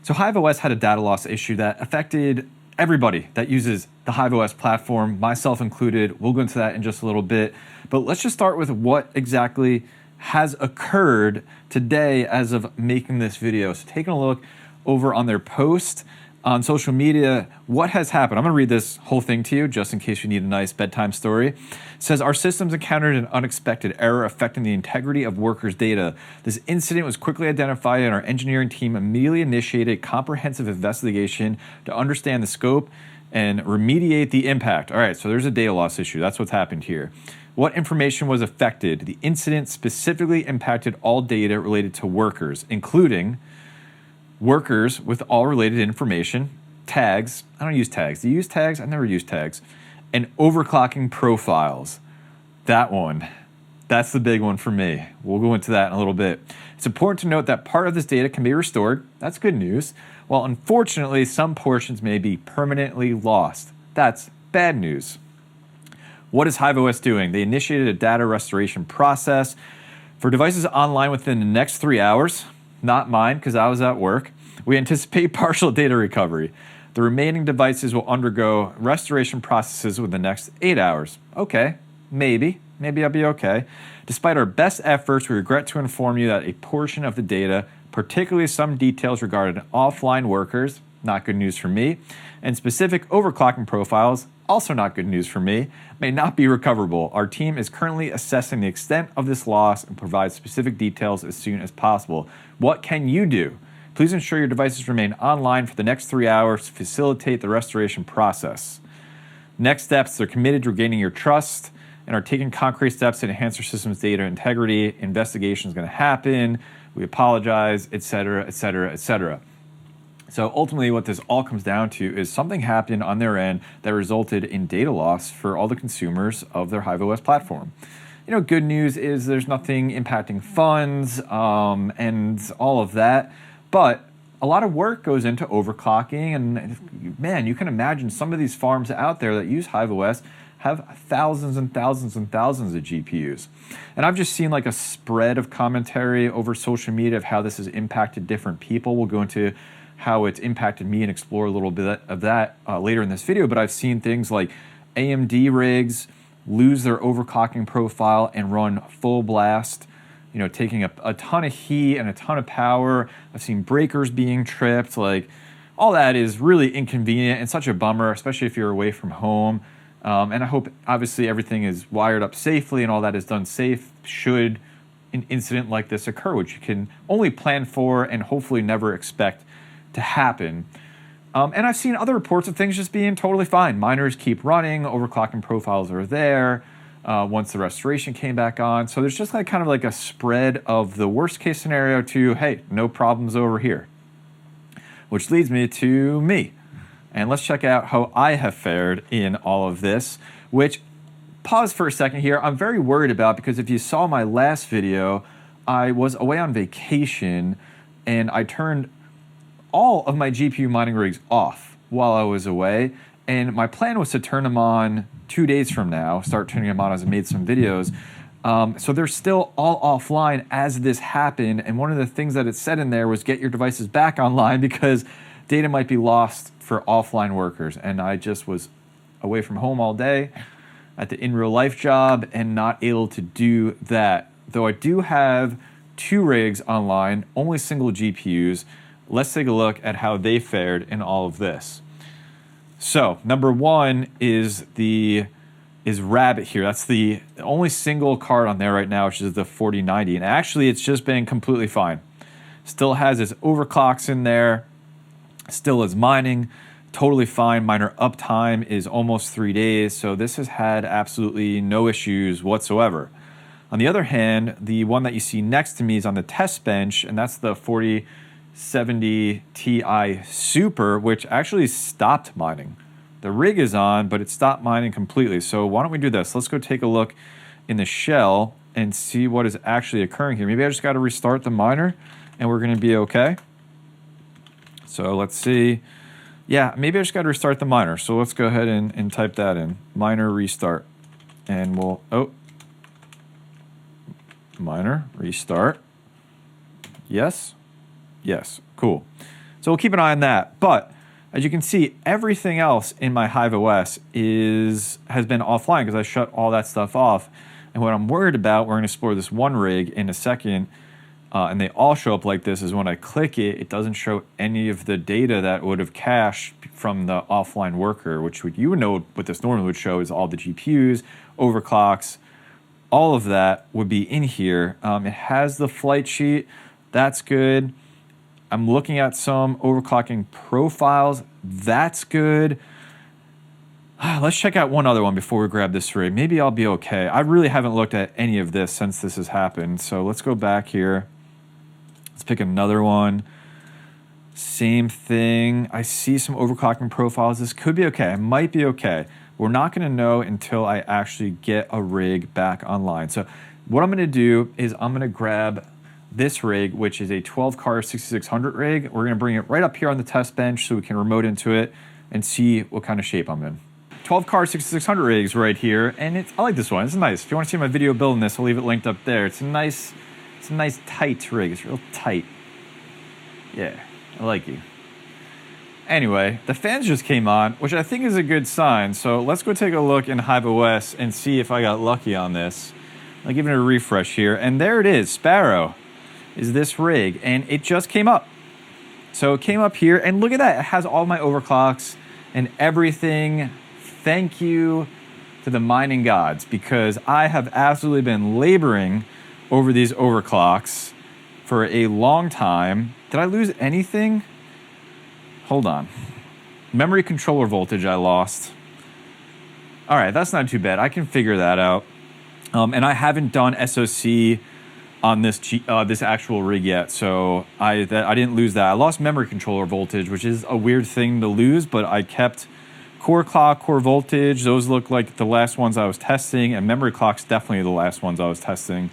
So Hive OS had a data loss issue that affected everybody that uses the Hive OS platform, myself included. We'll go into that in just a little bit. But let's just start with what exactly has occurred today as of making this video. So taking a look over on their post on social media, what has happened? I'm going to read this whole thing to you just in case you need a nice bedtime story. It says, our systems encountered an unexpected error affecting the integrity of workers' data. This incident was quickly identified and our engineering team immediately initiated a comprehensive investigation to understand the scope and remediate the impact. All right, so there's a data loss issue. That's what's happened here. What information was affected? The incident specifically impacted all data related to workers, including workers with all related information, tags. I don't use tags. Do you use tags? I've never used tags. And overclocking profiles. That one. That's the big one for me. We'll go into that in a little bit. It's important to note that part of this data can be restored. That's good news. While unfortunately, some portions may be permanently lost. That's bad news. What is Hive OS doing? They initiated a data restoration process for devices online within the next 3 hours. Not mine, because I was at work. We anticipate partial data recovery. The remaining devices will undergo restoration processes within the next 8 hours. Okay, maybe I'll be okay. Despite our best efforts, we regret to inform you that a portion of the data, particularly some details regarding offline workers, not good news for me, and specific overclocking profiles, also not good news for me, may not be recoverable. Our team is currently assessing the extent of this loss and provide specific details as soon as possible. What can you do? Please ensure your devices remain online for the next 3 hours to facilitate the restoration process. Next steps, they're committed to regaining your trust and are taking concrete steps to enhance your system's data integrity. Investigation is going to happen. We apologize, etc., etc., etc. So ultimately what this all comes down to is something happened on their end that resulted in data loss for all the consumers of their Hive OS platform. You know, good news is there's nothing impacting funds and all of that, but a lot of work goes into overclocking, and man, you can imagine some of these farms out there that use Hive OS have thousands and thousands and thousands of GPUs. And I've just seen like a spread of commentary over social media of how this has impacted different people. We'll go into how it's impacted me and explore a little bit of that later in this video, but I've seen things like AMD rigs lose their overclocking profile and run full blast, you know, taking a ton of heat and a ton of power. I've seen breakers being tripped. Like, all that is really inconvenient and such a bummer, especially if you're away from home. And I hope, obviously, everything is wired up safely and all that is done safe should an incident like this occur, which you can only plan for and hopefully never expect to happen. And I've seen other reports of things just being totally fine. Miners keep running, overclocking profiles are there once the restoration came back on. So there's just like kind of like a spread of the worst case scenario to, hey, no problems over here. Which leads me to me. And let's check out how I have fared in all of this, which, pause for a second here, I'm very worried about, because if you saw my last video, I was away on vacation and I turned all of my GPU mining rigs off while I was away, and my plan was to turn them on 2 days from now, start turning them on as I made some videos. So they're still all offline as this happened, and one of the things that it said in there was get your devices back online because data might be lost for offline workers, and I just was away from home all day at the in real life job and not able to do that. Though I do have 2 rigs online, only single GPUs. Let's take a look at how they fared in all of this. So number one is Rabbit here. That's the only single card on there right now, which is the 4090. And actually it's just been completely fine. Still has its overclocks in there. Still is mining. Totally fine. Miner uptime is almost 3 days. So this has had absolutely no issues whatsoever. On the other hand, the one that you see next to me is on the test bench, and that's the 4070 Ti Super, which actually stopped mining. The rig is on, but it stopped mining completely. So why don't we do this? Let's go take a look in the shell and see what is actually occurring here. Maybe I just got to restart the miner and we're going to be okay. So let's see. Yeah, maybe I just got to restart the miner. So let's go ahead and type that in. Miner restart. And we'll, miner restart. Yes. Yes, cool. So we'll keep an eye on that. But as you can see, everything else in my Hive OS has been offline because I shut all that stuff off. And what I'm worried about, we're going to explore this one rig in a second, and they all show up like this, is when I click it, it doesn't show any of the data that would have cached from the offline worker, which you would know what this normally would show is all the GPUs, overclocks, all of that would be in here. It has the flight sheet. That's good. I'm looking at some overclocking profiles. That's good. Let's check out one other one before we grab this rig. Maybe I'll be okay. I really haven't looked at any of this since this has happened. So let's go back here. Let's pick another one. Same thing. I see some overclocking profiles. This could be okay. I might be okay. We're not going to know until I actually get a rig back online. So what I'm going to do is I'm going to grab this rig, which is a 12-car 6600 rig. We're going to bring it right up here on the test bench so we can remote into it and see what kind of shape I'm in. 12-car 6600 rigs right here, and I like this one. It's nice. If you want to see my video building this, I'll leave it linked up there. It's a nice tight rig. It's real tight. Yeah, I like you. Anyway, the fans just came on, which I think is a good sign. So let's go take a look in Hive OS and see if I got lucky on this. I'll give it a refresh here, and there it is. Sparrow is this rig, and it just came up. So it came up here, and look at that. It has all my overclocks and everything. Thank you to the mining gods, because I have absolutely been laboring over these overclocks for a long time. Did I lose anything? Hold on. Memory controller voltage I lost. All right, that's not too bad. I can figure that out. And I haven't done SoC on this this actual rig yet, so I didn't lose that. I lost memory controller voltage, which is a weird thing to lose, but I kept core clock, core voltage. Those look like the last ones I was testing, and memory clock's definitely the last ones I was testing.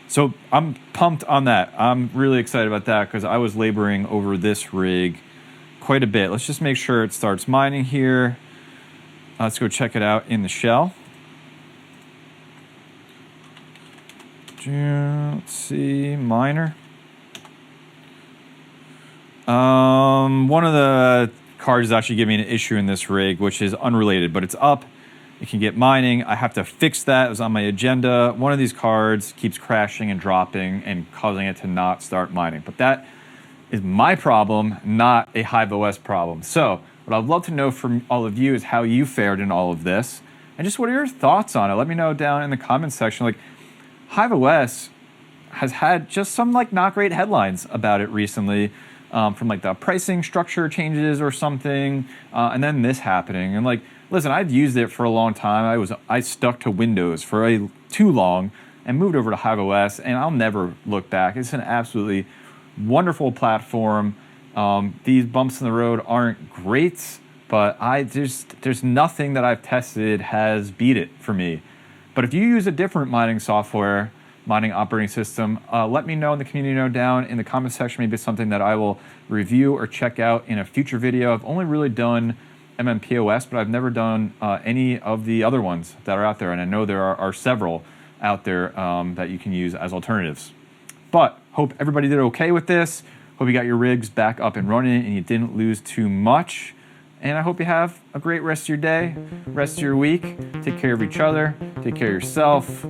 So I'm pumped on that. I'm really excited about that because I was laboring over this rig quite a bit. Let's just make sure it starts mining here. Let's go check it out in the shell. Let's see, miner. One of the cards is actually giving me an issue in this rig, which is unrelated, but it's up. It can get mining. I have to fix that. It was on my agenda. One of these cards keeps crashing and dropping and causing it to not start mining. But that is my problem, not a Hive OS problem. So what I'd love to know from all of you is how you fared in all of this. And just what are your thoughts on it? Let me know down in the comments section. Like, Hive OS has had just some like not great headlines about it recently, from like the pricing structure changes or something, and then this happening. And like, listen, I've used it for a long time. I stuck to Windows for too long and moved over to Hive OS, and I'll never look back. It's an absolutely wonderful platform. These bumps in the road aren't great, but there's nothing that I've tested has beat it for me. But if you use a different mining software, mining operating system, let me know in the community note down in the comment section. Maybe it's something that I will review or check out in a future video. I've only really done MMPOS, but I've never done any of the other ones that are out there. And I know there are several out there that you can use as alternatives. But hope everybody did okay with this. Hope you got your rigs back up and running and you didn't lose too much. And I hope you have a great rest of your day, rest of your week. Take care of each other, take care of yourself,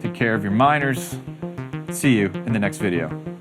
take care of your miners. See you in the next video.